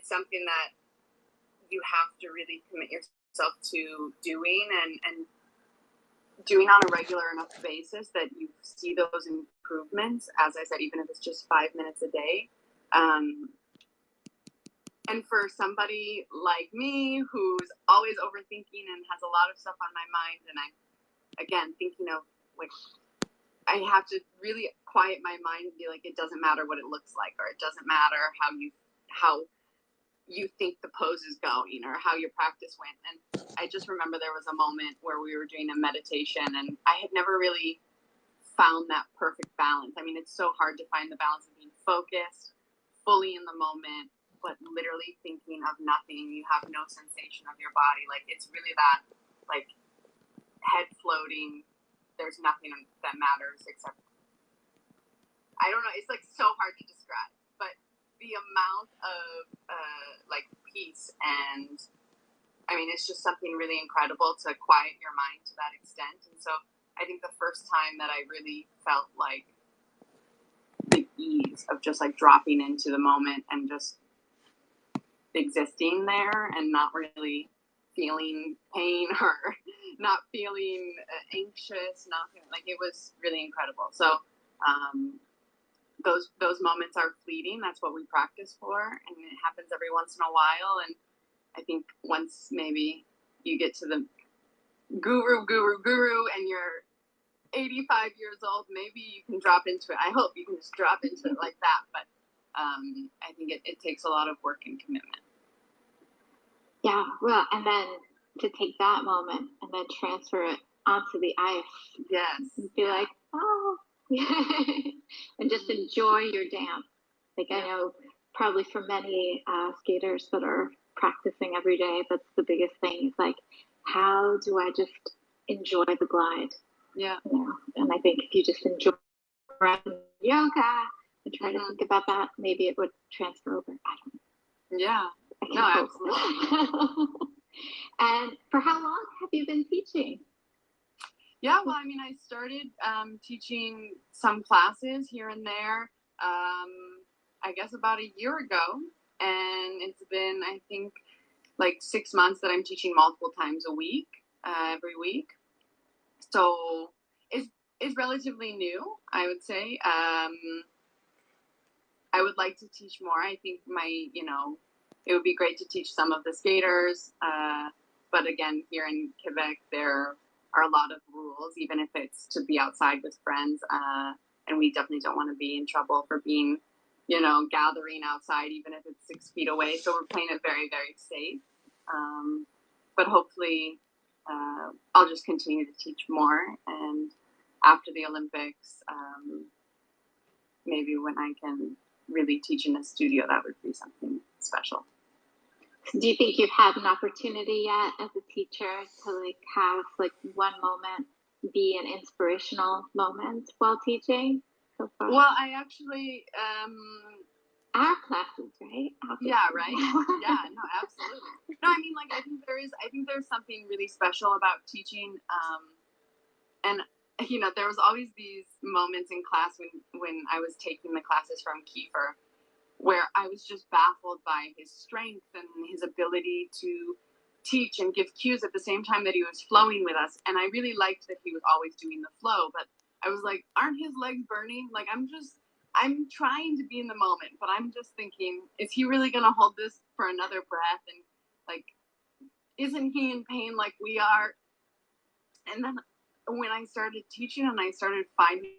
it's something that you have to really commit yourself to doing and doing on a regular enough basis that you see those improvements. As I said, even if it's just 5 minutes a day. And for somebody like me who's always overthinking and has a lot of stuff on my mind, and I'm, again, thinking of, like, I have to really quiet my mind and be like, it doesn't matter what it looks like, or it doesn't matter how you think the pose is going or how your practice went. And I just remember there was a moment where we were doing a meditation and I had never really found that perfect balance. I mean, it's so hard to find the balance of being focused, fully in the moment, but literally thinking of nothing. You have no sensation of your body. Like, it's really that, like, head floating. There's nothing that matters except, I don't know. It's like so hard to describe, but the amount of like peace, and I mean, it's just something really incredible to quiet your mind to that extent. And so I think the first time that I really felt like the ease of just like dropping into the moment and just existing there and not really feeling pain or not feeling anxious, nothing, like, it was really incredible. So those moments are fleeting. That's what we practice for, and it happens every once in a while. And I think once maybe you get to the guru and you're 85 years old, maybe you can drop into it. I hope you can just drop into it like that. But I think it takes a lot of work and commitment. Yeah, well, and then to take that moment and then transfer it onto the ice. Yes. And be like, oh, and just enjoy your dance. Like, I know probably for many skaters that are practicing every day, that's the biggest thing. Is like, how do I just enjoy the glide? Yeah. You know? And I think if you just enjoy yoga and try to think about that, maybe it would transfer over. I don't know. Yeah. No, absolutely. And for how long have you been teaching? Yeah, well, I mean, I started teaching some classes here and there, I guess about a year ago. And it's been, I think, like 6 months that I'm teaching multiple times a week, every week. So it's relatively new, I would say. I would like to teach more. I think it would be great to teach some of the skaters. But again, here in Quebec, there are a lot of rules, even if it's to be outside with friends. And we definitely don't want to be in trouble for being, gathering outside, even if it's 6 feet away. So we're playing it very, very safe. But hopefully I'll just continue to teach more. And after the Olympics, maybe when I can really teach in a studio, that would be something special. Do you think you've had an opportunity yet as a teacher to have one moment be an inspirational moment while teaching so far? Well, I actually our classes, right? Yeah, right. Yeah, no, absolutely. No, I mean, I think there's something really special about teaching. And there was always these moments in class when I was taking the classes from Kiefer, where I was just baffled by his strength and his ability to teach and give cues at the same time that he was flowing with us. And I really liked that he was always doing the flow, but I was like, aren't his legs burning? Like, I'm trying to be in the moment, but I'm just thinking, is he really going to hold this for another breath? And isn't he in pain like we are? And then when I started teaching and I started finding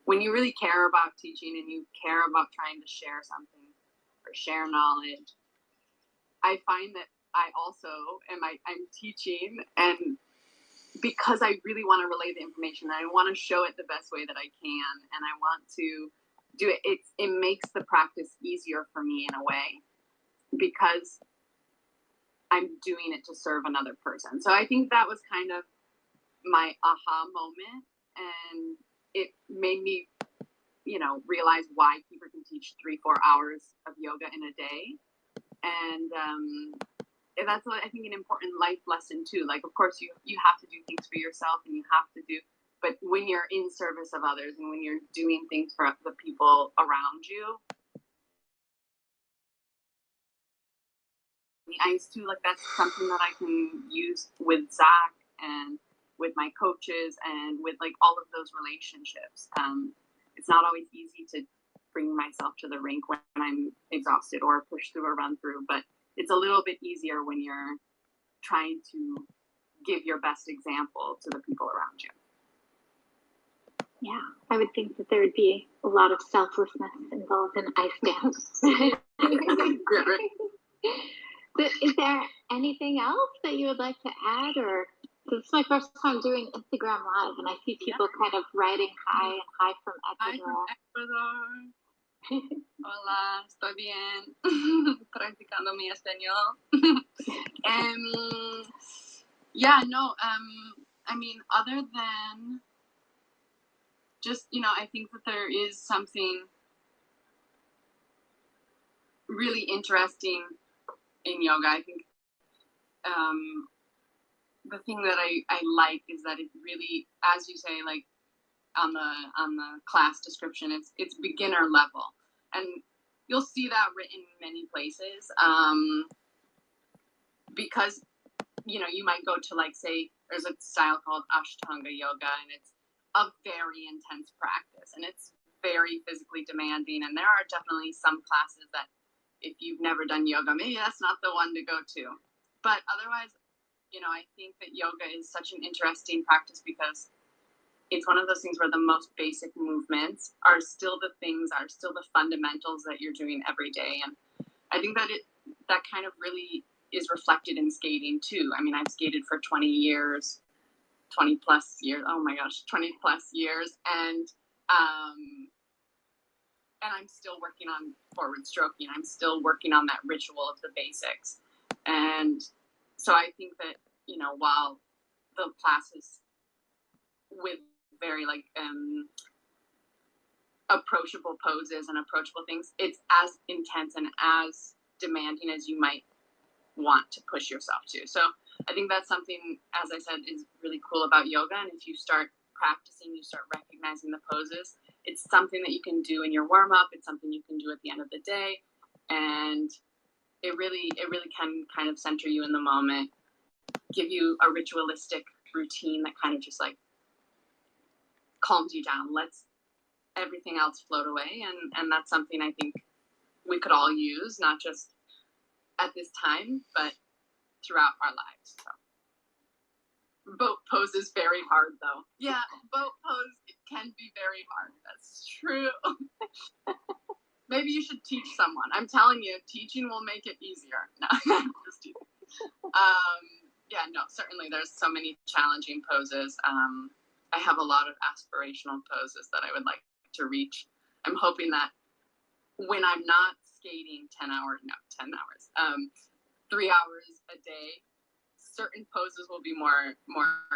when you really care about teaching and you care about trying to share something or share knowledge, I find that I also I'm teaching, and because I really want to relay the information, I want to show it the best way that I can, and I want to do it. It makes the practice easier for me in a way because I'm doing it to serve another person. So I think that was kind of my aha moment, and it made me, realize why Kiefer can teach 3-4 hours of yoga in a day. And that's what I think an important life lesson too. Like, of course, you have to do things for yourself, and you have to do, but when you're in service of others and when you're doing things for the people around you, the ice too, like that's something that I can use with Zach and with my coaches and with like all of those relationships. It's not always easy to bring myself to the rink when I'm exhausted or push through or run through, but it's a little bit easier when you're trying to give your best example to the people around you. Yeah, I would think that there would be a lot of selflessness involved in ice dance. But is there anything else that you would like to add, or this is my first time doing Instagram Live, and I see people kind of writing hi and hi from Ecuador. Hi from Ecuador. Hola, estoy bien. Practicando mi español. Yeah, no, I mean, other than just, I think that there is something really interesting in yoga. I think the thing that I like is that it really, as you say, like on the class description, it's beginner level, and you'll see that written in many places, because you might go to, like, say there's a style called Ashtanga yoga, and it's a very intense practice, and it's very physically demanding, and there are definitely some classes that if you've never done yoga, maybe that's not the one to go to. But otherwise, I think that yoga is such an interesting practice because it's one of those things where the most basic movements are still the fundamentals that you're doing every day. And I think that that kind of really is reflected in skating too. I mean, I've skated for 20 plus years. Oh my gosh, 20 plus years. And I'm still working on forward stroking. I'm still working on that ritual of the basics. And so I think that, while the classes with very like approachable poses and approachable things, it's as intense and as demanding as you might want to push yourself to. So I think that's something, as I said, is really cool about yoga. And if you start practicing, you start recognizing the poses, it's something that you can do in your warm-up. It's something you can do at the end of the day. And it really can kind of center you in the moment, give you a ritualistic routine that kind of just like calms you down, lets everything else float away. And that's something I think we could all use, not just at this time, but throughout our lives. So. Boat pose is very hard, though. Yeah, boat pose, it can be very hard. That's true. Maybe you should teach someone. I'm telling you, teaching will make it easier. No, just teaching. Yeah, no, certainly there's so many challenging poses. I have a lot of aspirational poses that I would like to reach. I'm hoping that when I'm not skating 10 hours, 3 hours a day, certain poses will be more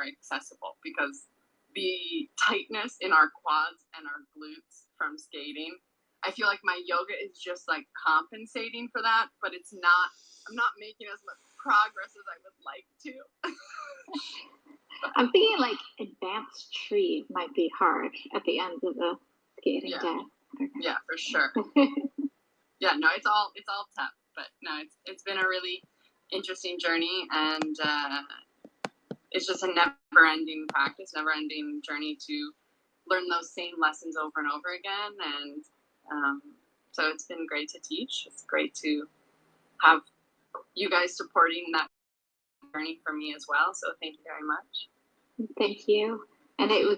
accessible, because the tightness in our quads and our glutes from skating, I feel like my yoga is just like compensating for that, but I'm not making as much progress as I would like to. I'm thinking like advanced tree might be hard at the end of the skating day. Yeah, for sure. Yeah, no, it's all tough, but no, it's been a really interesting journey, and it's just a never-ending practice, never-ending journey to learn those same lessons over and over again. And so it's been great to teach. It's great to have you guys supporting that journey for me as well. So thank you very much. Thank you. And it was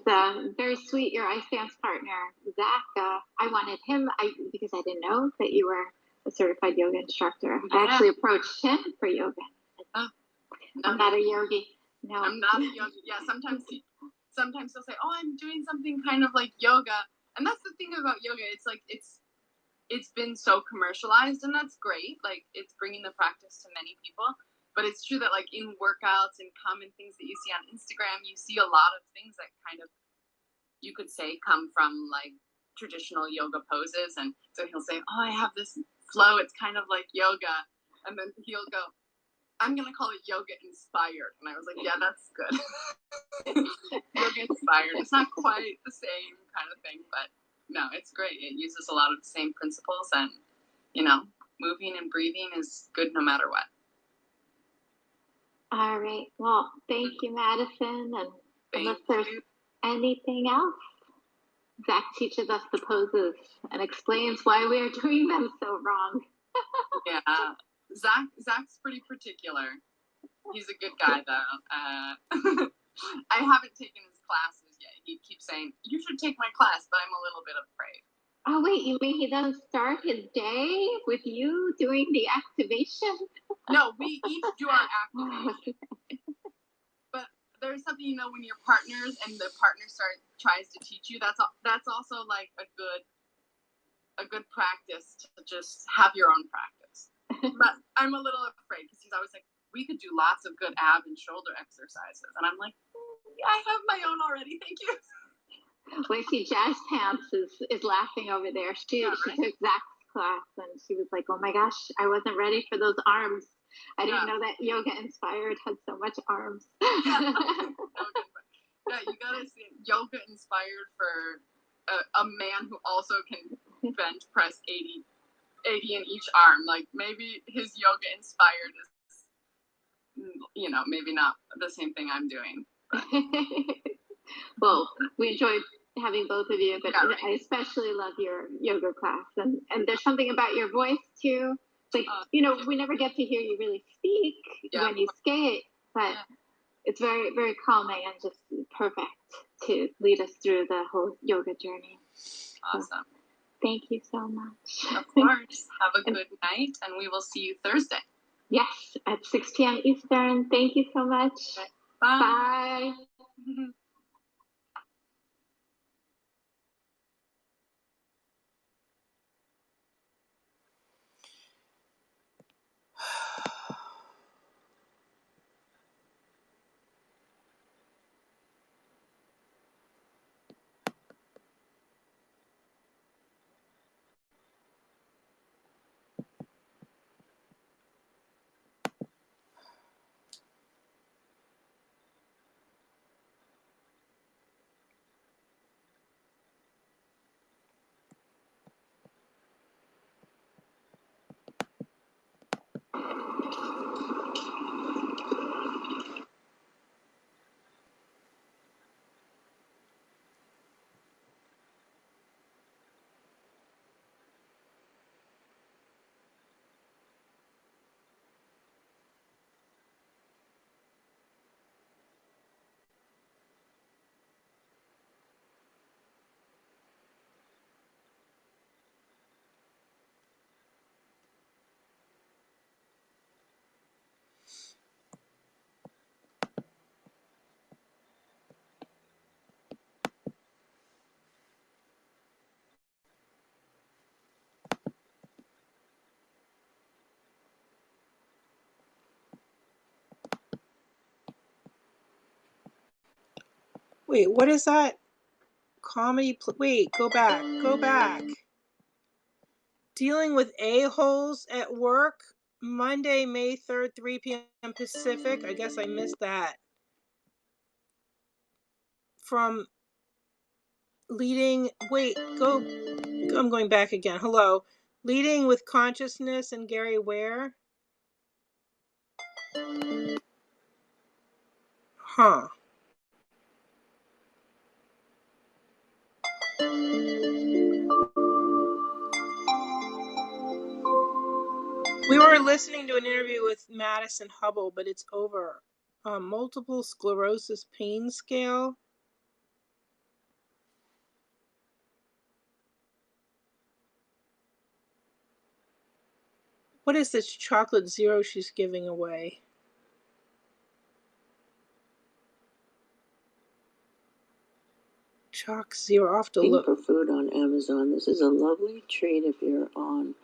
very sweet. Your ice dance partner, Zach, I wanted him because I didn't know that you were a certified yoga instructor. Yeah. I actually approached him for yoga. I'm not a yogi. No, I'm not a yogi. Yeah, sometimes they'll say, "Oh, I'm doing something kind of like yoga," and that's the thing about yoga. It's like it's been so commercialized, and that's great. Like, it's bringing the practice to many people. But it's true that, like, in workouts and common things that you see on Instagram, you see a lot of things that kind of, you could say, come from, like, traditional yoga poses. And so he'll say, "Oh, I have this flow. It's kind of like yoga." And then he'll go, I'm going to call it yoga inspired. And I was like, yeah, that's good. Yoga inspired. It's not quite the same kind of thing, but no, it's great. It uses a lot of the same principles, and, you know, moving and breathing is good no matter what. All right. Well, thank you, Madison. And unless there's anything else, Zach teaches us the poses and explains why we are doing them so wrong. Yeah. Zach's pretty particular. He's a good guy, though. I haven't taken his classes yet. He keeps saying, you should take my class, but I'm a little bit afraid. Oh, wait, you mean he doesn't start his day with you doing the activation? No, we each do our activation. But there's something, you know, when you're partners and the partner tries to teach you, that's also like a good practice to just have your own practice. But I'm a little afraid because he's always like, we could do lots of good ab and shoulder exercises. And I'm like, I have my own already. Thank you. Well, see, Jazz Pants is laughing over there. She took Zach's class and she was like, oh my gosh, I wasn't ready for those arms. I didn't know that Yoga Inspired had so much arms. Yeah, you gotta see Yoga Inspired for a man who also can bench press 80 in each arm. Like, maybe his Yoga Inspired is, you know, maybe not the same thing I'm doing. Well, we enjoyed having both of you, but I especially love your yoga class. And there's something about your voice too. It's like, you know, we never get to hear you really speak when you skate, but it's very, very calming and just perfect to lead us through the whole yoga journey. Awesome. So, thank you so much. Of course. Have a good night, and we will see you Thursday. Yes, at 6 p.m. Eastern. Thank you so much. Okay. Bye. Bye. Wait, what is that? Comedy? Wait, go back. Dealing with a-holes at work, Monday, May 3rd, 3 p.m. Pacific. I guess I missed that. From leading, I'm going back again. Hello. Leading with Consciousness and Gary Ware. Huh. We were listening to an interview with Madison Hubble, but it's over. Multiple sclerosis pain scale. What is this chocolate zero she's giving away? Chalk zero. I'll have to look for food on Amazon. This is a lovely treat if you're on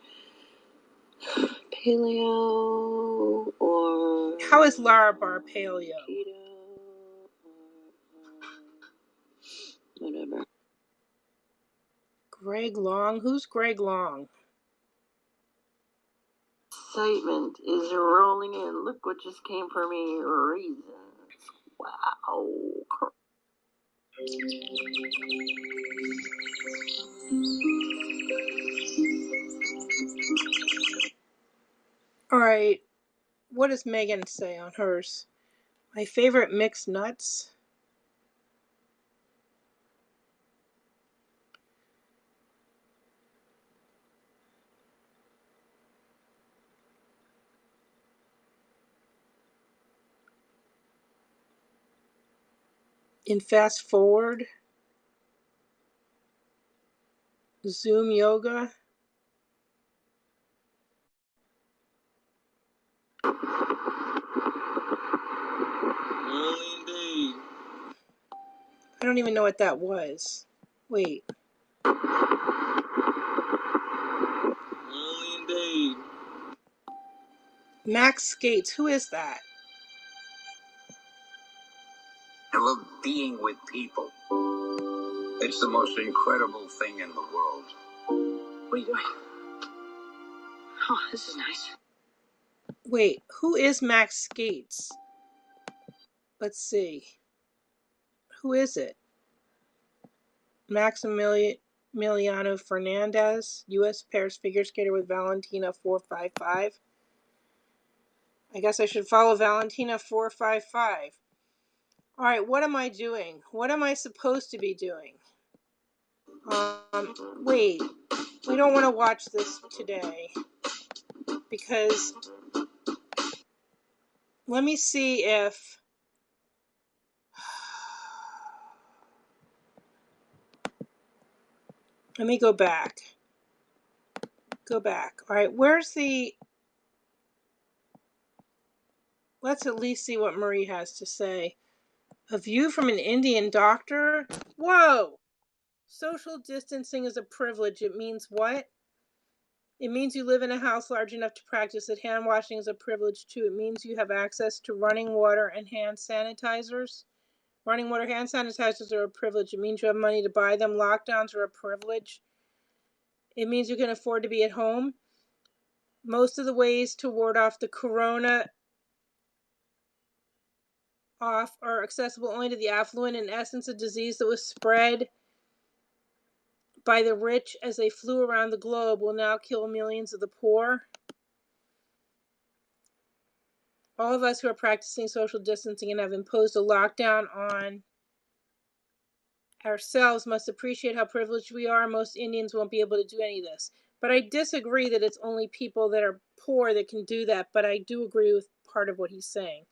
paleo or How is Lara Bar paleo? Keto or whatever. Greg Long? Who's Greg Long? excitement is rolling in. Look what just came for me. Raisins. Wow. All right. What does Megan say on hers? My favorite mixed nuts. In fast forward, Zoom yoga. Early indeed. I don't even know what that was. Wait. Early indeed. Max Skates. Who is that? I love being with people. It's the most incredible thing in the world. What are you doing? Oh, this is nice. Wait, who is Max Skates? Let's see. Who is it? Maximiliano Fernandez, U.S. pairs figure skater with Valentina 455. I guess I should follow Valentina 455. All right, what am I doing? What am I supposed to be doing? Wait, we don't want to watch this today because let me see if let me go back. All right, where's the... Let's at least see what Marie has to say. A view from an Indian doctor? Whoa! Social distancing is a privilege. It means what? It means you live in a house large enough to practice it. Hand washing is a privilege too. It means you have access to running water and hand sanitizers. Running water, hand sanitizers are a privilege. It means you have money to buy them. Lockdowns are a privilege. It means you can afford to be at home. Most of the ways to ward off the corona are accessible only to the affluent. In essence, a disease that was spread by the rich as they flew around the globe will now kill millions of the poor. All of us who are practicing social distancing and have imposed a lockdown on ourselves must appreciate how privileged we are. Most Indians won't be able to do any of this. But I disagree that it's only people that are poor that can do that. But I do agree with part of what he's saying.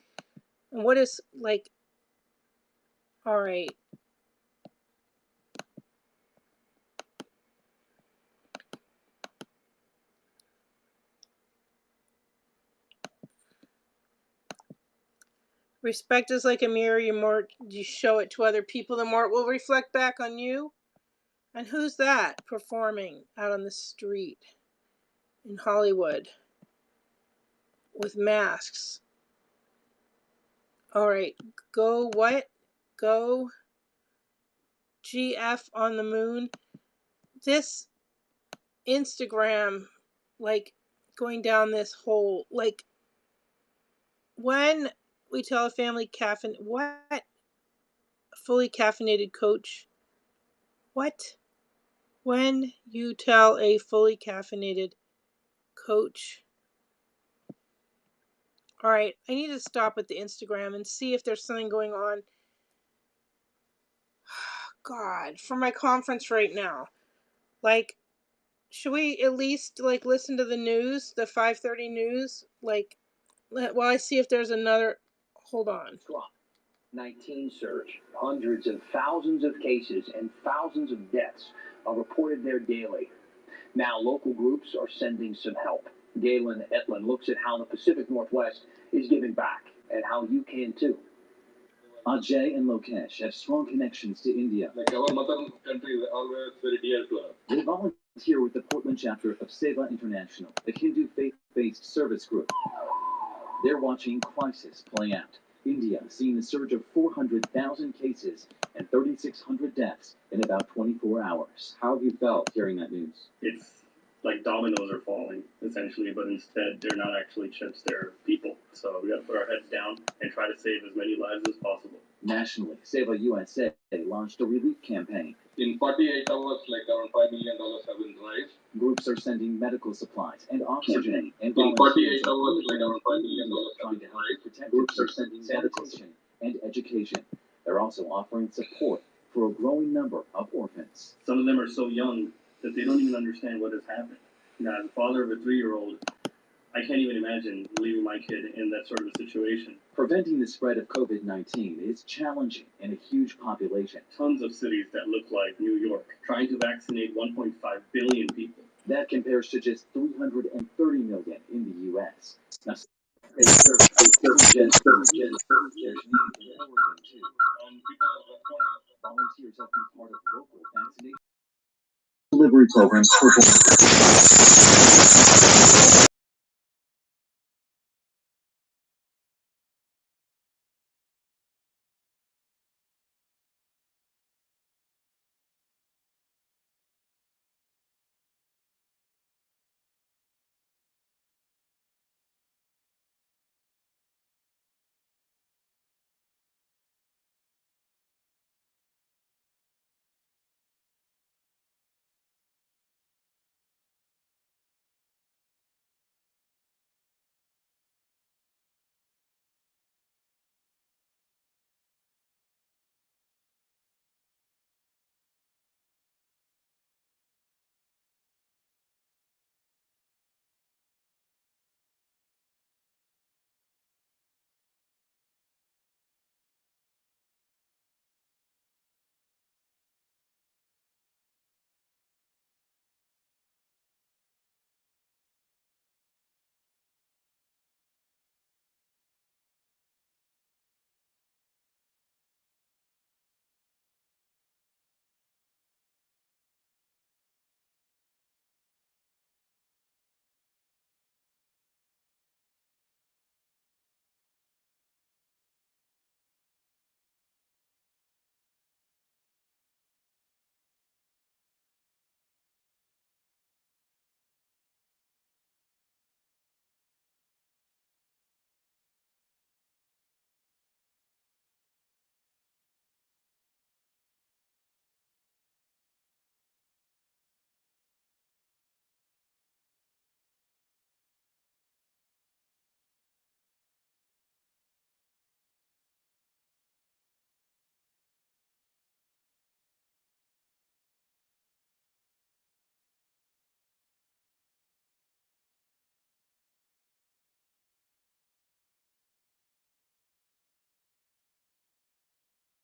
And what is, like, all right. Respect is like a mirror. The more you show it to other people, the more it will reflect back on you. And who's that performing out on the street in Hollywood with masks? All right, go what? Go GF on the moon. This Instagram, like, going down this whole, like, when we tell a family what? Fully caffeinated coach? What? When you tell a fully caffeinated coach. All right, I need to stop at the Instagram and see if there's something going on. God, for my conference right now. Like, should we at least, like, listen to the news, the 5:30 news? Like, while I see if there's another. Hold on. 19 surge. Hundreds and thousands of cases and thousands of deaths are reported there daily. Now, local groups are sending some help. Galen Etlin looks at how the Pacific Northwest is giving back and how you can too. Ajay and Lokesh have strong connections to India. Like our mother country is always very dear to us. They volunteer with the Portland chapter of Seva International, a Hindu faith-based service group. They're watching crisis play out. India seeing a surge of 400,000 cases and 3,600 deaths in about 24 hours. How have you felt hearing that news? It's like dominoes are falling, essentially, but instead they're not actually chips, they're people. So we got to put our heads down and try to save as many lives as possible. Nationally, Save a USA launched a relief campaign. In 48 hours, like around $5 million have been raised. Groups are sending medical supplies and oxygen, and In 48 volunteers are hours, like around $5 million trying have to been help raised. protect. Groups are sending sanitation and education. They're also offering support for a growing number of orphans. Some of them are so young that they don't even understand what has happened. You know, as a father of a 3-year-old, I can't even imagine leaving my kid in that sort of a situation. Preventing the spread of COVID-19 is challenging in a huge population. Tons of cities that look like New York trying to vaccinate 1.5 billion people. That compares to just 330 million in the U.S. Now, volunteers have been part of local vaccination delivery programs for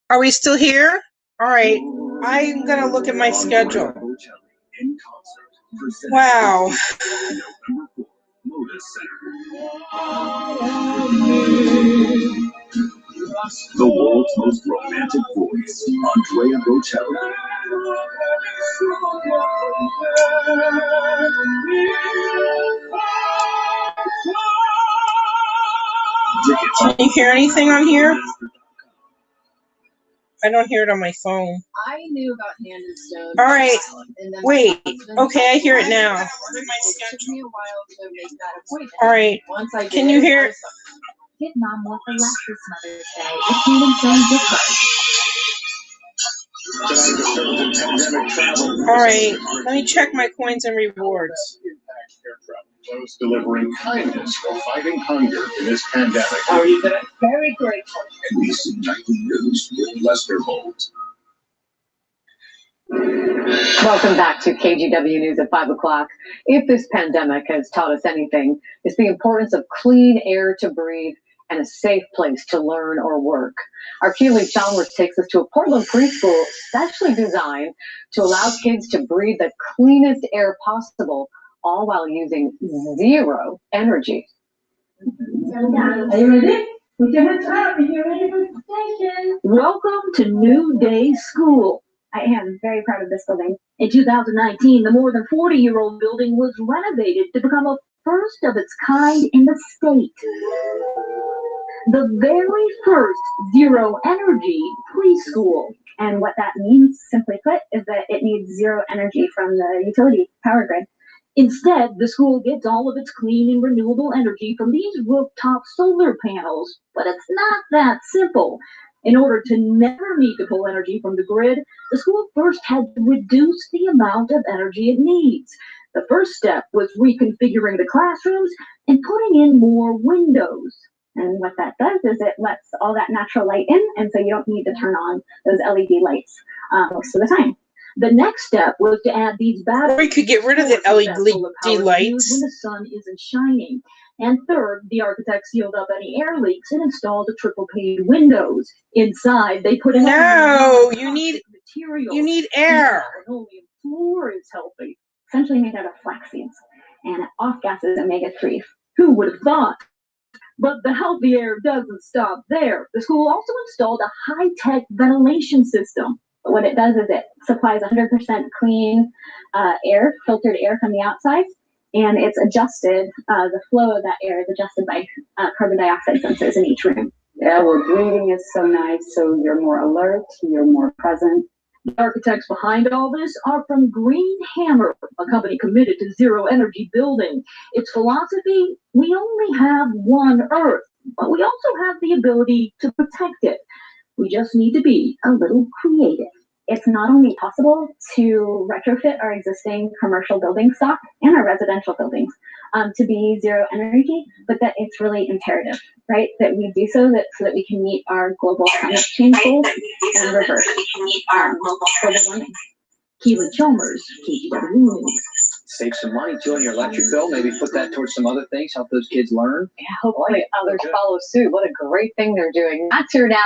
Are we still here? All right. I'm going to look at my schedule. Wow. The world's most romantic voice, Andrea Bocelli. Can you hear anything on here? I don't hear it on my phone. I knew about Hand and Stone. All right. Wait. Okay, I hear it now. It took me a while to make that appointment. All right. Once I did, Can you hear it? Get Mom what for last this Mother's Day with Hand and Stone gift cards. All right. Let me check my coins and rewards. Those delivering kindness for fighting hunger in this pandemic. How are you today? Very grateful. NBC Nightly News with Lester Holt. Welcome back to KGW News at 5 o'clock. If this pandemic has taught us anything, it's the importance of clean air to breathe and a safe place to learn or work. Our Keely Chalmers takes us to a Portland preschool specially designed to allow kids to breathe the cleanest air possible, all while using zero energy. Are you ready? Put your hands up if you're ready for the station. Welcome to New Day School. I am very proud of this building. In 2019, the more than 40-year-old building was renovated to become a first of its kind in the state. The very first zero energy preschool. And what that means, simply put, is that it needs zero energy from the utility power grid. Instead, the school gets all of its clean and renewable energy from these rooftop solar panels. But it's not that simple. In order to never need to pull energy from the grid, the school first had to reduce the amount of energy it needs. The first step was reconfiguring the classrooms and putting in more windows. And what that does is it lets all that natural light in, and so you don't need to turn on those LED lights most of the time. The next step was to add these batteries. Or you could get rid of the LED lights when the sun isn't shining. And third, the architect sealed up any air leaks and installed a triple pane windows. Inside, they put in you need air. The linoleum floor is healthy, essentially made out of flax seeds and off gases omega-3. Who would have thought? But the healthy air doesn't stop there. The school also installed a high-tech ventilation system. What it does is it supplies 100% clean air, filtered air from the outside, and it's adjusted, the flow of that air is adjusted by carbon dioxide sensors in each room. Yeah, well, breathing is so nice, so you're more alert, you're more present. The architects behind all this are from Green Hammer, a company committed to zero energy building. Its philosophy, we only have one Earth, but we also have the ability to protect it. We just need to be a little creative. It's not only possible to retrofit our existing commercial building stock and our residential buildings to be zero energy, but that it's really imperative, right? That we do so that we can meet our global climate change goals and reverse global warming. Keelan Chalmers, KGW News. Save some money too on your electric bill. Maybe put that towards some other things, help those kids learn. Yeah, hopefully others follow suit. What a great thing they're doing. That's here now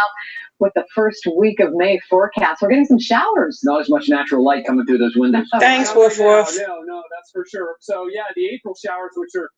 with the first week of May forecast. We're getting some showers. Not as much natural light coming through those windows. Thanks, Woof Woof. No, that's for sure. So yeah, the April showers, which are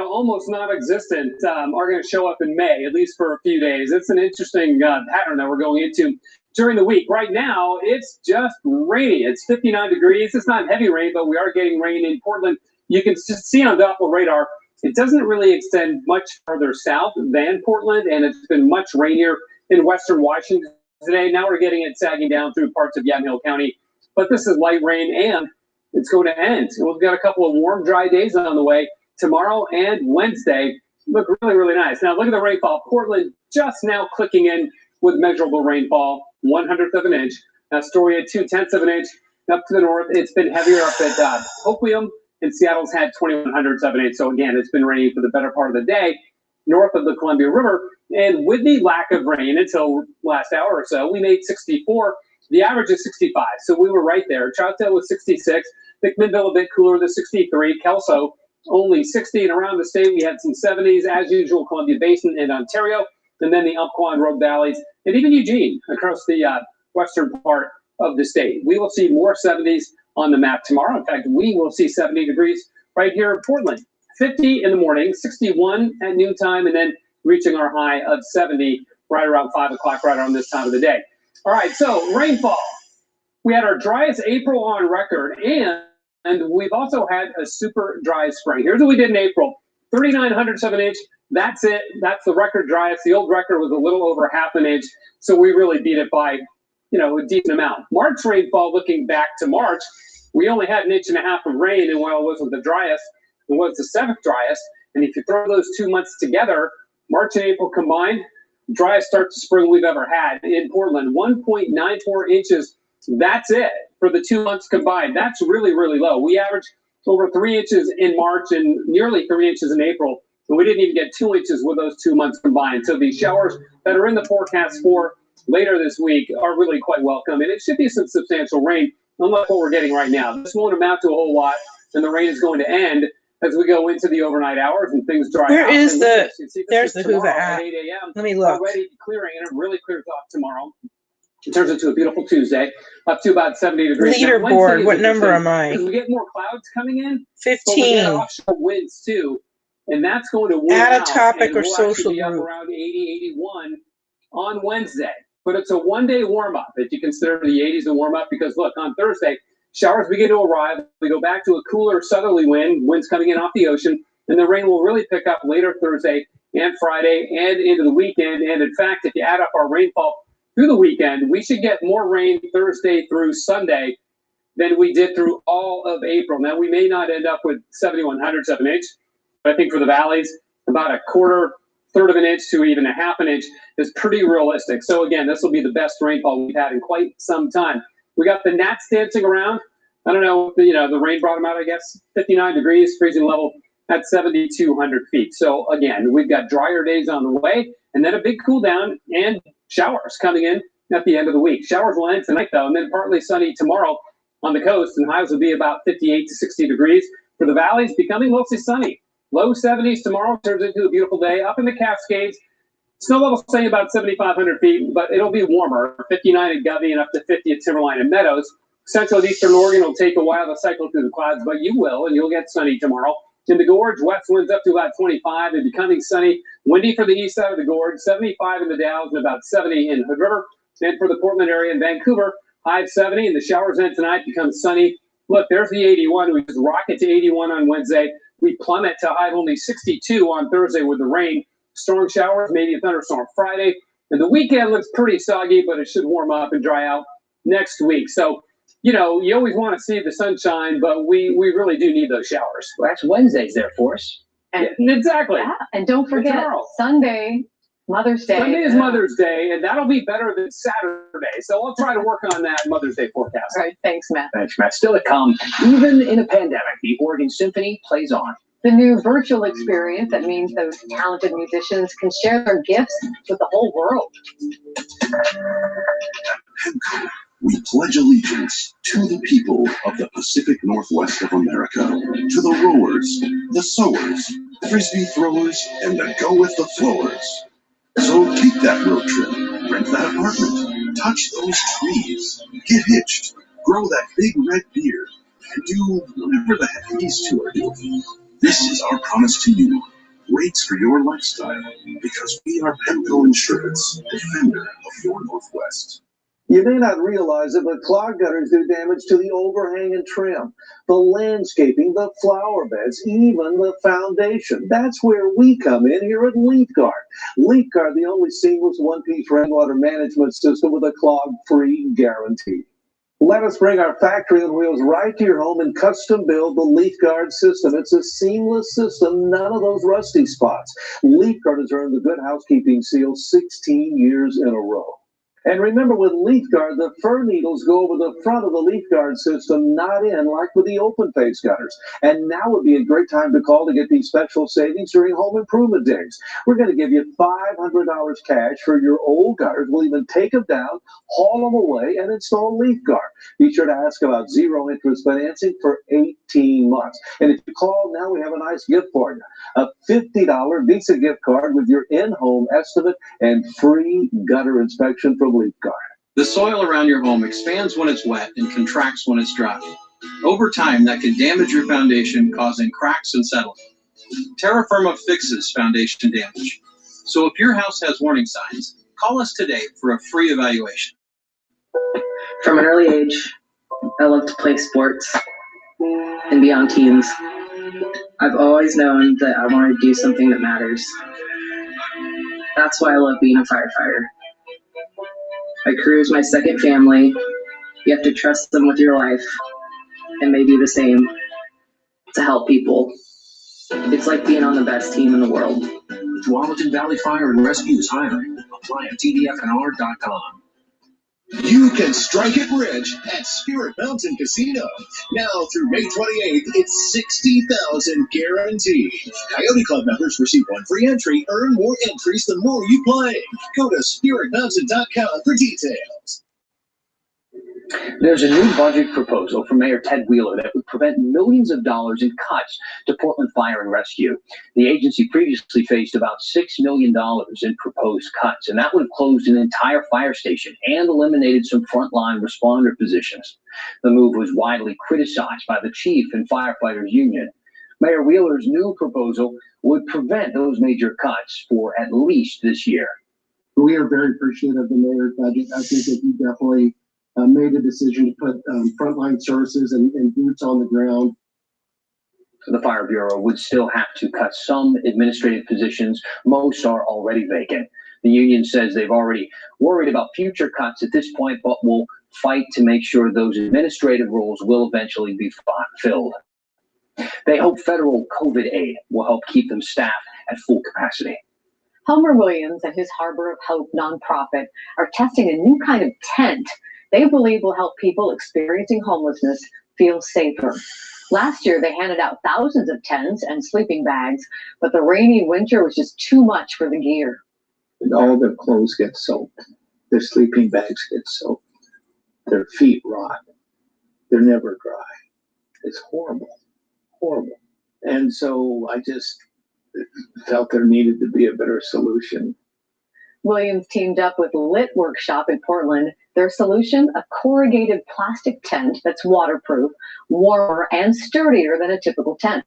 almost non-existent, are going to show up in May, at least for a few days. It's an interesting pattern that we're going into during the week. Right now, it's just rainy. It's 59 degrees. It's not heavy rain, but we are getting rain in Portland. You can just see on Doppler radar, it doesn't really extend much further south than Portland, and it's been much rainier in western Washington today. Now we're getting it sagging down through parts of Yamhill County, but this is light rain, and it's going to end. And we've got a couple of warm, dry days on the way tomorrow and Wednesday. Look really, really nice. Now look at the rainfall. Portland just now clicking in with measurable rainfall, 1/100th of an inch. Astoria, 2/10ths of an inch. Up to the north, it's been heavier up at Hoquiam, and Seattle's had 21/100ths of an inch. So again, it's been raining for the better part of the day north of the Columbia River. And with the lack of rain until last hour or so, we made 64. The average is 65, so we were right there. Troutdale was 66. McMinnville a bit cooler, the 63. Kelso only 60, and around the state we had some 70s as usual. Columbia Basin and Ontario, and then the Umpqua and Rogue Valleys, and even Eugene across the western part of the state. We will see more 70s on the map tomorrow. In fact, we will see 70 degrees right here in Portland. 50 in the morning, 61 at noontime, and then reaching our high of 70 right around 5 o'clock, right around this time of the day. All right, so rainfall. We had our driest April on record, and we've also had a super dry spring. Here's what we did in April. 39/100ths of an inch. That's it. That's the record driest. The old record was a little over ½ an inch, so we really beat it by, a decent amount. March rainfall, looking back to March, we only had 1.5 inches of rain, and while it wasn't the driest, it was the 7th driest. And if you throw those 2 months together, March and April combined, driest start to spring we've ever had in Portland. 1.94 inches. That's it for the 2 months combined. That's really, really low. We averaged over 3 inches in March and nearly 3 inches in April. And we didn't even get 2 inches with those 2 months combined. So the showers that are in the forecast for later this week are really quite welcome. And it should be some substantial rain, unlike what we're getting right now. This won't amount to a whole lot, and the rain is going to end as we go into the overnight hours and things dry out. There's the Hoover app. At 8 a.m. Let me look. Already clearing, and it really clears off tomorrow. It turns into a beautiful Tuesday, up to about 70 degrees. Leaderboard, what number am I? Because we get more clouds coming in. 15. But we get offshore winds too, and that's going to wear Add a out, topic and or we'll social be up group. around 80, 81 on Wednesday. But it's a one-day warm-up if you consider the 80s a warm-up, because look, on Thursday, showers begin to arrive. We go back to a cooler southerly wind, winds coming in off the ocean, and the rain will really pick up later Thursday and Friday and into the weekend. And in fact, if you add up our rainfall through the weekend, we should get more rain Thursday through Sunday than we did through all of April. Now, we may not end up with 7/100ths of an inch, but I think for the valleys, about a quarter, third of an inch to even a half an inch is pretty realistic. So again, this will be the best rainfall we've had in quite some time. We got the gnats dancing around. I don't know, the rain brought them out, I guess, 59 degrees, freezing level at 7,200 feet. So again, we've got drier days on the way, and then a big cool down and showers coming in at the end of the week. Showers will end tonight, though, and then partly sunny tomorrow on the coast, and highs will be about 58 to 60 degrees. For the valleys, becoming mostly sunny. Low 70s tomorrow turns into a beautiful day. Up in the Cascades, snow level staying about 7,500 feet, but it'll be warmer, 59 at Govey and up to 50 at Timberline and Meadows. Central and Eastern Oregon will take a while to cycle through the clouds, but you will, and you'll get sunny tomorrow. In the Gorge, west winds up to about 25 and becoming sunny. Windy for the east side of the Gorge, 75 in the Dalles and about 70 in Hood River. And for the Portland area and Vancouver, high of 70, and the showers end tonight, become sunny. Look, there's the 81. We just rocket to 81 on Wednesday. We plummet to high of only 62 on Thursday with the rain. Storm showers, maybe a thunderstorm Friday. And the weekend looks pretty soggy, but it should warm up and dry out next week. So, you always want to see the sunshine, but we really do need those showers. Well, that's Wednesdays there for us. And, exactly. Yeah, and don't forget, Sunday, Mother's Day. Sunday is Mother's Day, and that'll be better than Saturday. So I'll try to work on that Mother's Day forecast. All right, thanks, Matt. Thanks, Matt. Still to come, even in a pandemic, the Oregon Symphony plays on. The new virtual experience that means those talented musicians can share their gifts with the whole world. We pledge allegiance to the people of the Pacific Northwest of America, to the rowers, the sowers, frisbee throwers, and the go with the flowers. So take that road trip, rent that apartment, touch those trees, get hitched, grow that big red beard, and do whatever the heck these two are doing. This is our promise to you. Rates for your lifestyle, because we are Pemco Insurance, defender of your Northwest. You may not realize it, but clogged gutters do damage to the overhang and trim, the landscaping, the flower beds, even the foundation. That's where we come in here at LeafGuard. LeafGuard, the only seamless one-piece rainwater management system with a clog-free guarantee. Let us bring our factory on wheels right to your home and custom build the LeafGuard system. It's a seamless system, none of those rusty spots. LeafGuard has earned the Good Housekeeping seal 16 years in a row. And remember, with LeafGuard, the fir needles go over the front of the LeafGuard system, not in like with the open-face gutters. And now would be a great time to call to get these special savings during home improvement days. We're going to give you $500 cash for your old gutters. We'll even take them down, haul them away, and install LeafGuard. Be sure to ask about zero-interest financing for 18 months. And if you call now, we have a nice gift for you. A $50 Visa gift card with your in-home estimate and free gutter inspection from LeafGuard. The soil around your home expands when it's wet and contracts when it's dry. Over time, that can damage your foundation, causing cracks and settling. Terra Firma fixes foundation damage. So if your house has warning signs, call us today for a free evaluation. From an early age, I love to play sports and be on teams. I've always known that I wanted to do something that matters. That's why I love being a firefighter. My career is my second family. You have to trust them with your life, and they do the same to help people. It's like being on the best team in the world. Tualatin Valley Fire and Rescue is hiring. Apply at tdfnr.com. You can strike it rich at Spirit Mountain Casino. Now through May 28th, it's $60,000 guaranteed. Coyote Club members receive one free entry. Earn more entries the more you play. Go to spiritmountain.com for details. There's a new budget proposal from Mayor Ted Wheeler that would prevent millions of dollars in cuts to Portland Fire and Rescue. The agency previously faced about $6 million in proposed cuts, and that would have closed an entire fire station and eliminated some frontline responder positions. The move was widely criticized by the chief and firefighters union. Mayor Wheeler's new proposal would prevent those major cuts for at least this year. We are very appreciative of the mayor's budget. I think that he definitely made a decision to put frontline services and boots on the ground. The Fire Bureau would still have to cut some administrative positions. Most are already vacant. The union says they've already worried about future cuts at this point, but will fight to make sure those administrative roles will eventually be filled. They hope federal COVID aid will help keep them staffed at full capacity. Homer Williams and his Harbor of Hope nonprofit are testing a new kind of tent they believe will help people experiencing homelessness feel safer. Last year, they handed out thousands of tents and sleeping bags, but the rainy winter was just too much for the gear. All their clothes get soaked. Their sleeping bags get soaked. Their feet rot. They're never dry. It's horrible. Horrible. And so I just felt there needed to be a better solution. Williams teamed up with Lit Workshop in Portland. Their solution, a corrugated plastic tent that's waterproof, warmer, and sturdier than a typical tent.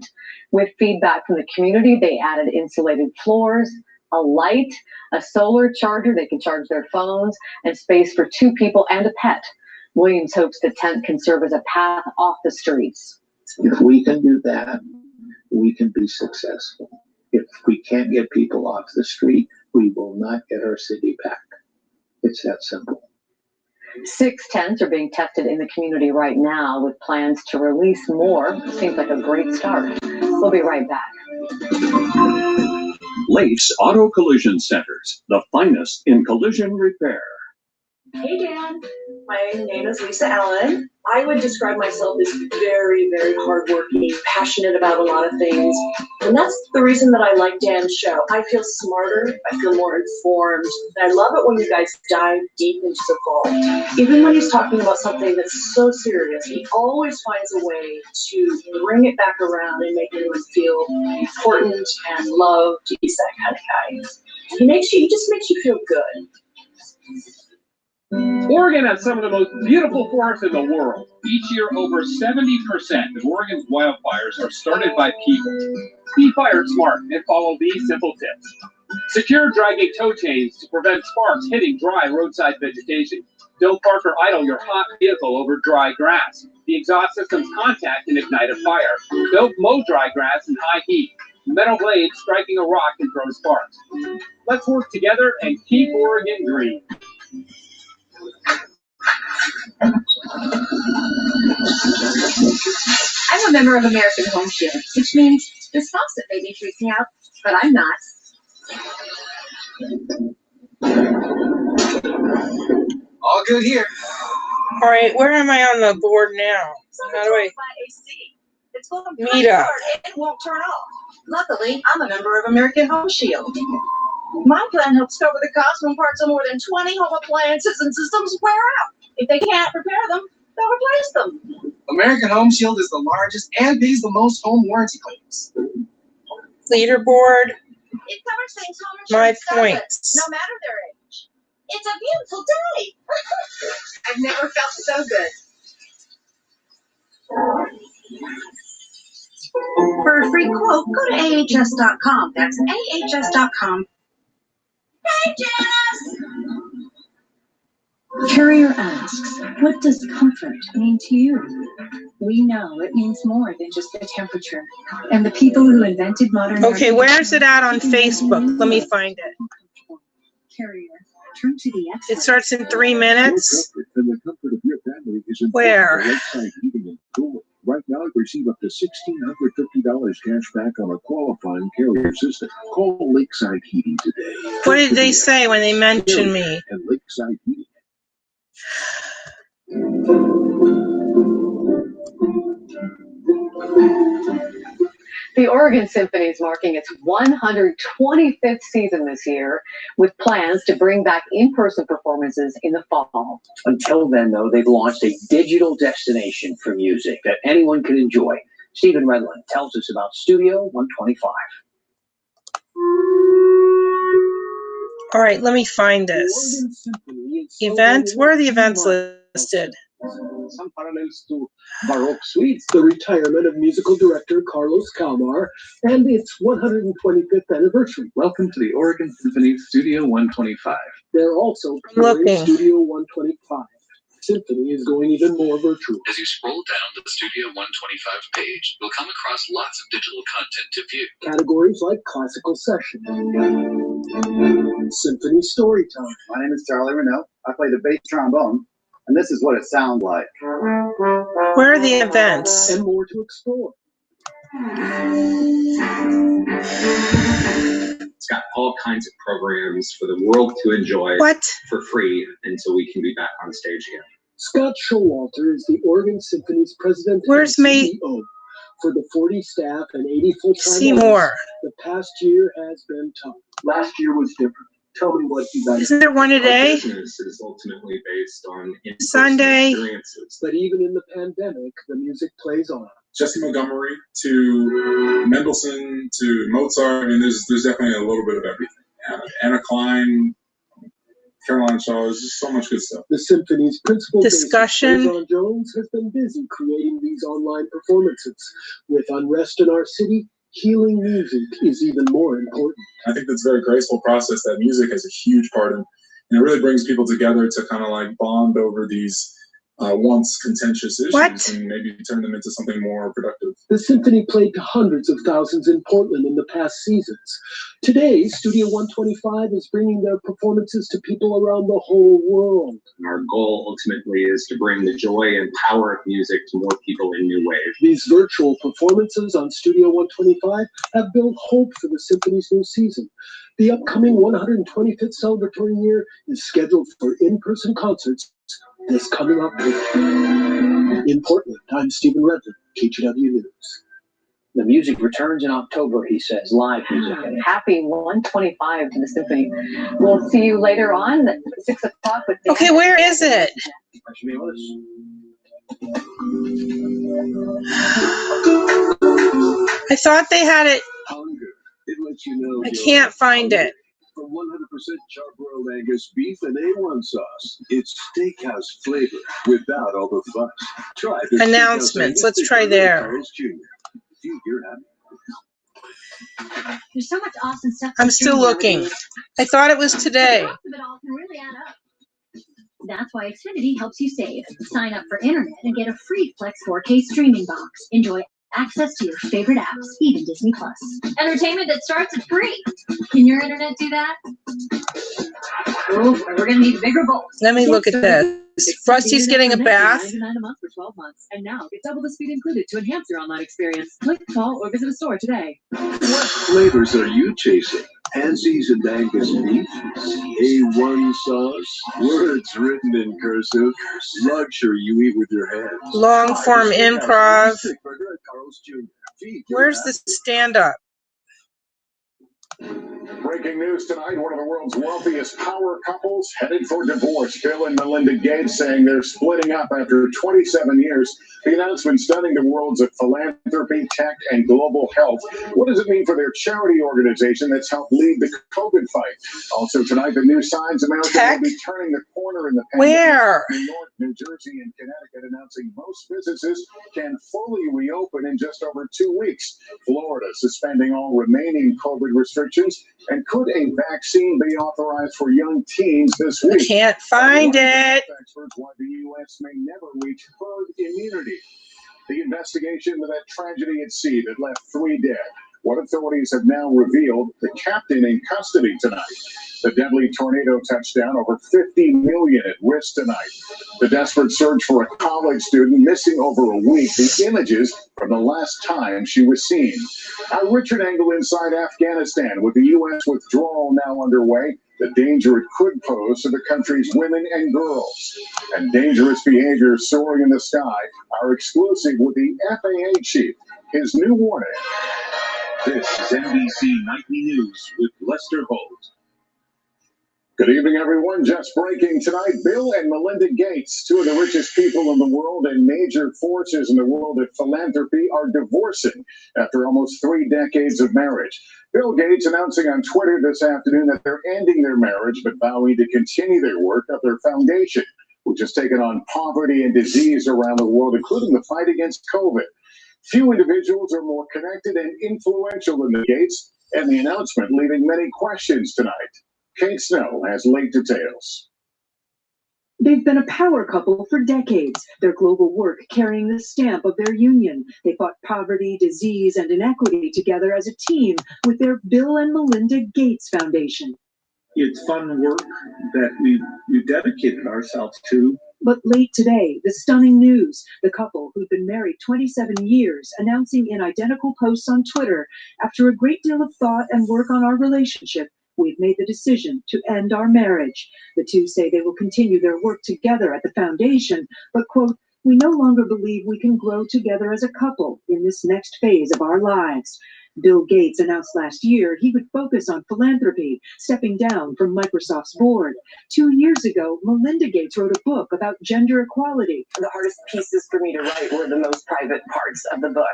With feedback from the community, they added insulated floors, a light, a solar charger they can charge their phones, and space for 2 people and a pet. Williams hopes the tent can serve as a path off the streets. If we can do that, we can be successful. If we can't get people off the street, we will not get our city back. It's that simple. 6 tents are being tested in the community right now with plans to release more. Seems like a great start. We'll be right back. Leif's Auto Collision Centers, the finest in collision repair. Hey Dan, my name is Lisa Allen. I would describe myself as very, very hardworking, passionate about a lot of things. And that's the reason that I like Dan's show. I feel smarter, I feel more informed. And I love it when you guys dive deep into the vault. Even when he's talking about something that's so serious, he always finds a way to bring it back around and make everyone feel important and loved. He's that kind of guy. He just makes you feel good. Oregon has some of the most beautiful forests in the world. Each year, over 70% of Oregon's wildfires are started by people. Be fire smart and follow these simple tips. Secure dragging tow chains to prevent sparks hitting dry roadside vegetation. Don't park or idle your hot vehicle over dry grass. The exhaust system's contact can ignite a fire. Don't mow dry grass in high heat. Metal blades striking a rock can throw sparks. Let's work together and keep Oregon green. I'm a member of American Home Shield, which means this faucet may be freaking out, but I'm not. All good here. All right, where am I on the board now? How do I meet up? It won't turn off. Luckily, I'm a member of American Home Shield. My plan helps cover the cost when parts on more than 20 home appliances and systems wear out. If they can't repair them, they'll replace them. American Home Shield is the largest and pays the most home warranty claims. Leaderboard. It covers things home My insurance doesn't, points. no matter their age. It's a beautiful day. I've never felt so good. For a free quote, go to ahs.com. That's ahs.com. Hey, Janice! Carrier asks, what does comfort mean to you? We know it means more than just the temperature. And the people who invented modern... Okay, where's it at on Facebook? Let me find it. Carrier, turn to the exit. It starts in 3 minutes. And the comfort of your family is important Where? for Lakeside Heating and Cooling. Right now, receive up to $1,650 cash back on a qualifying Carrier system. Call Lakeside Heating today. What did they say when they mentioned me? And Lakeside Heating. The Oregon Symphony is marking its 125th season this year, with plans to bring back in-person performances in the fall. Until then, though, they've launched a digital destination for music that anyone can enjoy. Stephen Redland tells us about Studio 125. All right, let me find this. Events? Where are the events listed? Some parallels to Baroque Suites, the retirement of musical director Carlos Calmar, and its 125th anniversary. Welcome to the Oregon Symphony Studio 125. They're also planning Studio 125. Symphony is going even more virtual. As you scroll down the Studio 125 page, you'll come across lots of digital content to view. Categories like classical session, symphony story time. My name is Charlie Renault. I play the bass trombone. And this is what it sounds like. Where are the events? And more to explore. It's got all kinds of programs for the world to enjoy for free until we can be back on stage again. Scott Showalter is the Oregon Symphony's president Where's and Mate? CEO. For the 40 staff and 80 full-time Seymour. artists, the past year has been tough. Last year was different. Tell me what you guys. Isn't there one today? Our business is ultimately based on in-person Sunday. experiences. But even in the pandemic, the music plays on. Jesse Montgomery to Mendelssohn to Mozart. I mean, there's definitely a little bit of everything. Anna Klein, Caroline Shaw, there's just so much good stuff. The symphony's principal Discussion. John Jones has been busy creating these online performances. With unrest in our city, healing music is even more important. I think that's a very graceful process that music has a huge part in. And it really brings people together to kind of like bond over these once contentious issues and maybe turn them into something more productive. The symphony played to hundreds of thousands in Portland in the past seasons. Today, Studio 125 is bringing their performances to people around the whole world. Our goal ultimately is to bring the joy and power of music to more people in new ways. These virtual performances on Studio 125 have built hope for the symphony's new season. The upcoming 125th celebratory year is scheduled for in-person concerts this coming October. In Portland, I'm Stephen Redmond, KGW News. The music returns in October, he says. Live music. Happy 125 to the symphony. We'll see you later on at 6 o'clock. With Okay, where is it? I thought they had it. Hunger. It lets you know I can't find it. From 100% charbroiled Angus beef and A1 sauce. It's steakhouse flavor without all the fuss. Try the Announcements. Let's try there. There's so much awesome stuff. I'm still looking. I thought it was today. The cost of it all can really add up. That's why Xfinity helps you save. Sign up for internet and get a free Flex 4K streaming box. Enjoy access to your favorite apps, even Disney Plus. Entertainment that starts at free. Can your internet do that? Oh, we're gonna need bigger bowls. Let me look at this. Rusty's getting a bath. $99 a month for 12 months, and now get double the speed included to enhance your online experience. Click, call, or visit a store today. What flavors are you chasing? Hansies and Angus beef? A1 sauce? Words written in cursive? Luxury you eat with your hands? Long form improv. Where's the stand-up? Breaking news tonight, one of the world's wealthiest power couples headed for divorce. Bill and Melinda Gates saying they're splitting up after 27 years. The announcement stunning the worlds of philanthropy, tech, and global health. What does it mean for their charity organization that's helped lead the COVID fight? Also tonight, the new signs America will be turning the corner in the pandemic. Where? New York, New Jersey, and Connecticut announcing most businesses can fully reopen in just over 2 weeks. Florida suspending all remaining COVID restrictions. And could a vaccine be authorized for young teens this week? I can't find it. Experts why the U.S. may never reach herd immunity. The investigation into that tragedy at sea that left 3 dead. What authorities have now revealed, the captain in custody tonight. The deadly tornado touchdown, over 50 million at risk tonight. The desperate search for a college student missing over a week. The images from the last time she was seen. Our Richard Engel inside Afghanistan with the U.S. withdrawal now underway. The danger it could pose to the country's women and girls. And dangerous behavior soaring in the sky. Our exclusive with the FAA chief. His new warning. This is NBC Nightly News with Lester Holt. Good evening, everyone. Just breaking tonight, Bill and Melinda Gates, two of the richest people in the world and major forces in the world of philanthropy, are divorcing after almost 3 decades of marriage. Bill Gates announcing on Twitter this afternoon that they're ending their marriage, but vowing to continue their work of their foundation, which has taken on poverty and disease around the world, including the fight against COVID. Few individuals are more connected and influential than the Gates, and the announcement leaving many questions tonight. Kate Snow has late details. They've been a power couple for decades, their global work carrying the stamp of their union. They fought poverty, disease, and inequity together as a team with their Bill and Melinda Gates Foundation. It's fun work that we dedicated ourselves to But late today, the stunning news, the couple who'd been married 27 years announcing in identical posts on Twitter, after a great deal of thought and work on our relationship, we've made the decision to end our marriage. The two say they will continue their work together at the foundation, but, quote, we no longer believe we can grow together as a couple in this next phase of our lives. Bill Gates announced last year he would focus on philanthropy, stepping down from Microsoft's board. 2 years ago, Melinda Gates wrote a book about gender equality. The hardest pieces for me to write were the most private parts of the book.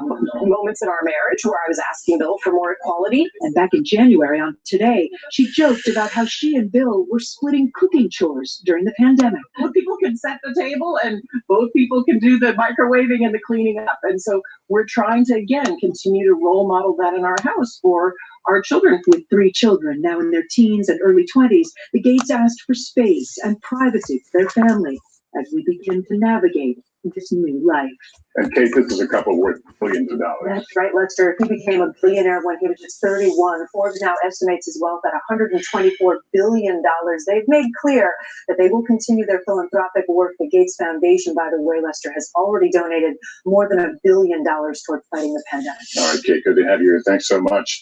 Moments in our marriage where I was asking Bill for more equality. And back in January on Today, she joked about how she and Bill were splitting cooking chores during the pandemic. Both people can set the table and both people can do the microwaving and the cleaning up. And so we're trying to, again, continue to role model that in our house for our children. With 3 children, now in their teens and early 20s, the Gates asked for space and privacy for their family as we begin to navigate this new life. And Kate, this is a couple worth billions of dollars. That's right, Lester. He became a billionaire when he was just 31. Forbes now estimates his wealth at $124 billion. They've made clear that they will continue their philanthropic work. The Gates Foundation, by the way, Lester, has already donated more than $1 billion toward fighting the pandemic. All right, Kate, good to have you here. Thanks so much.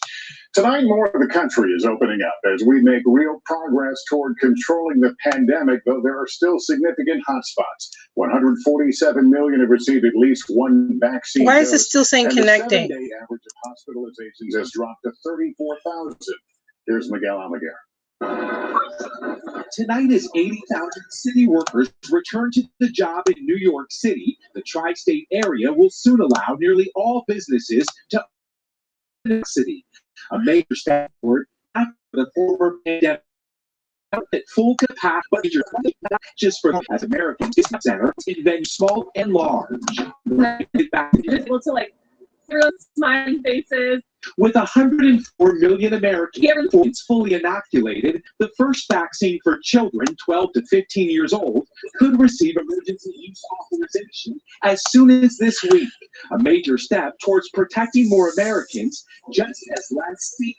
Tonight, more of the country is opening up as we make real progress toward controlling the pandemic, though there are still significant hotspots. 147 million have received at least one vaccine. Why is it still saying connecting? The 7-day average of hospitalizations has dropped to 34,000. Here's Miguel Almaguer. Tonight, as 80,000 city workers return to the job in New York City, the tri-state area will soon allow nearly all businesses to open the city. A major step forward after the former pandemic at full capacity, not just for as Americans, centers in venues small and large. Visible to like real smiling faces. With 104 million Americans fully inoculated, the first vaccine for children 12 to 15 years old could receive emergency use authorization as soon as this week, a major step towards protecting more Americans, just as last week.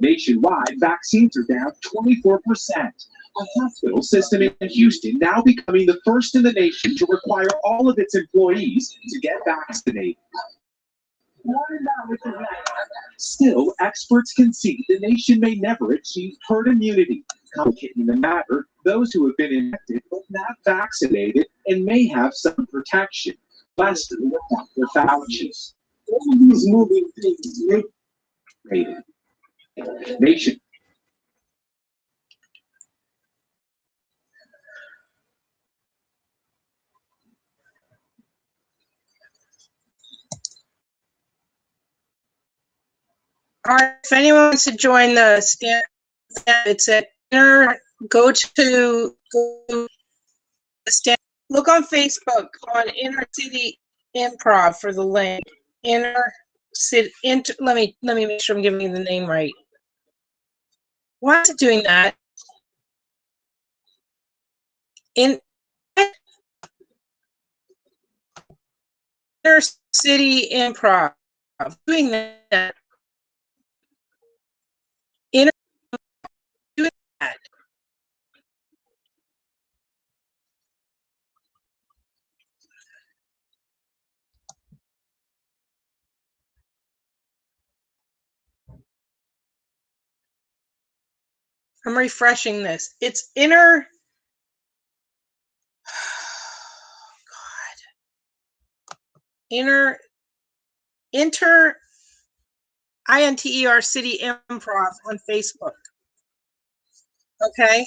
Nationwide, vaccines are down 24%. A hospital system in Houston now becoming the first in the nation to require all of its employees to get vaccinated. Still, experts concede the nation may never achieve herd immunity. Complicating the matter, those who have been infected but not vaccinated and may have some protection. Lastly, Dr. Fauci. All these moving things make nation. All right, if anyone wants to join the stand, it's at Inner. Go to the stand. Look on Facebook on Inner City Improv for the link. Inner City. Let me make sure I'm giving you the name right. Why is it doing that? Inner City Improv. Doing that. Doing that. I'm refreshing this. It's Inner. Inter INTER City Improv on Facebook. Okay.